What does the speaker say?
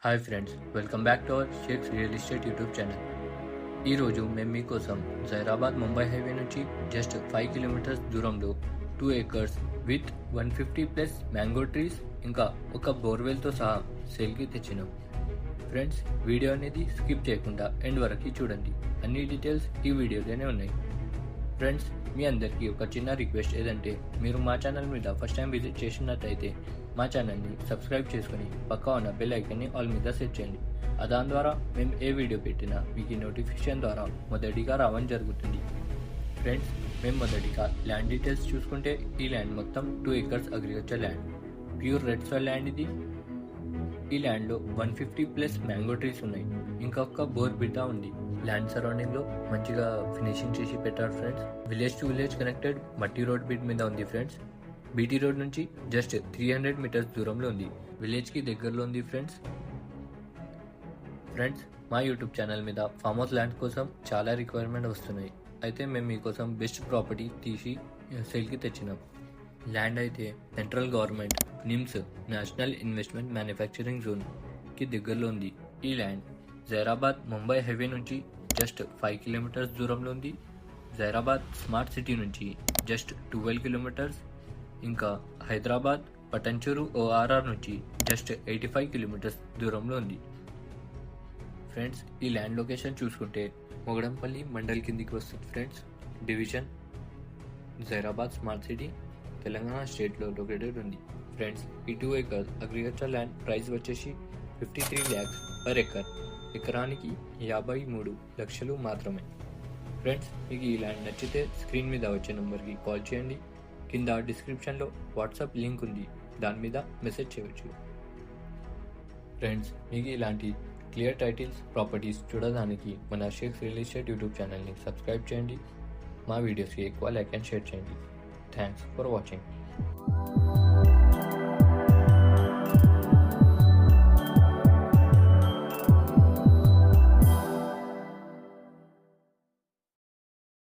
Hi friends, welcome back to our shakes real estate YouTube channel. ఈరోజు మేము మీకోసం Zaheerabad Mumbai highway నుంచి జస్ట్ 5 కిలోమీటర్స్ దూరంలో 2 acres with 150 plus mango trees ఇంకా ఒక బోర్వెల్తో సహా సేల్కి తెచ్చినాం. ఫ్రెండ్స్, వీడియో అనేది స్కిప్ చేయకుండా ఎండ్ వరకు చూడండి. అన్ని డీటెయిల్స్ ఈ వీడియోలోనే ఉన్నాయి. ఫ్రెండ్స్, మీ అందరికీ ఒక చిన్న రిక్వెస్ట్ ఏదంటే మీరు మా ఛానల్ మీద ఫస్ట్ టైం విజిట్ చేసినట్టయితే మా ఛానల్ని సబ్స్క్రైబ్ చేసుకుని పక్కా ఉన్న బెల్ ఐకాన్ని ఆల్ మీద సెట్ చేయండి. దాని ద్వారా మేము ఏ వీడియో పెట్టినా మీకు ఈ నోటిఫికేషన్ ద్వారా మొదటిగా రావడం జరుగుతుంది. ఫ్రెండ్స్, మేము మొదటిగా ల్యాండ్ డీటెయిల్స్ చూసుకుంటే ఈ ల్యాండ్ మొత్తం 2 acres agriculture land, pure red soil land ఇది. ఈ ల్యాండ్లో 150 ప్లస్ మ్యాంగో ట్రీస్ ఉన్నాయి, ఇంకొక బోర్ బిడ్డ ఉంది. ల్యాండ్ సరౌండింగ్ లో మంచిగా ఫినిషింగ్ చేసి పెట్టారు friends. Village to village connected మట్టి రోడ్ బిడ్ మీద ఉంది ఫ్రెండ్స్. బీటీ రోడ్ నుంచి జస్ట్ 300 మీటర్స్ దూరంలో ఉంది. విలేజ్ కి దగ్గరలో ఉంది ఫ్రెండ్స్. మా యూట్యూబ్ ఛానల్ మీద ఫామ్ హౌస్ ల్యాండ్ కోసం చాలా రిక్వైర్మెంట్ వస్తున్నాయి. అయితే మేము మీకోసం బెస్ట్ ప్రాపర్టీ తీసి సేల్కి తెచ్చినాం. ల్యాండ్ అయితే central government NIMS national investment manufacturing zone కి దగ్గరలో ఉంది. ఈ ల్యాండ్ జైరాబాద్ ముంబై హైవే నుంచి జస్ట్ 5 కిలోమీటర్స్ దూరంలో ఉంది. జైరాబాద్ స్మార్ట్ సిటీ నుంచి జస్ట్ 12 కిలోమీటర్స్, ఇంకా హైదరాబాద్ పటంచెరు ఓఆర్ఆర్ నుంచి జస్ట్ 85 కిలోమీటర్స్ దూరంలో ఉంది. ఫ్రెండ్స్, ఈ ల్యాండ్ లొకేషన్ చూసుకుంటే మొగడంపల్లి మండల్ కిందికి వస్తుంది friends. Division Zaheerabad smart city Telangana స్టేట్లో లొకేటెడ్ ఉంది. ఫ్రెండ్స్, ఈ 2 acres అగ్రికల్చర్ ల్యాండ్ ప్రైస్ వచ్చేసి 53 lakhs పర్ ఎకర్, ఎకరానికి 53 లక్షలు మాత్రమే. ఫ్రెండ్స్, మీకు ఈ ల్యాండ్ నచ్చితే స్క్రీన్ మీద వచ్చే నెంబర్కి కాల్ చేయండి. కింద డిస్క్రిప్షన్లో వాట్సాప్ లింక్ ఉంది, దాని మీద మెసేజ్ చేయవచ్చు. ఫ్రెండ్స్, మీకు ఇలాంటి క్లియర్ టైటిల్స్ ప్రాపర్టీస్ చూడడానికి మన షేక్స్ రియల్ ఎస్టేట్ యూట్యూబ్ ఛానల్ని సబ్స్క్రైబ్ చేయండి. మా వీడియోస్కి ఎక్కువ లైక్ అండ్ షేర్ చేయండి. Thanks for watching.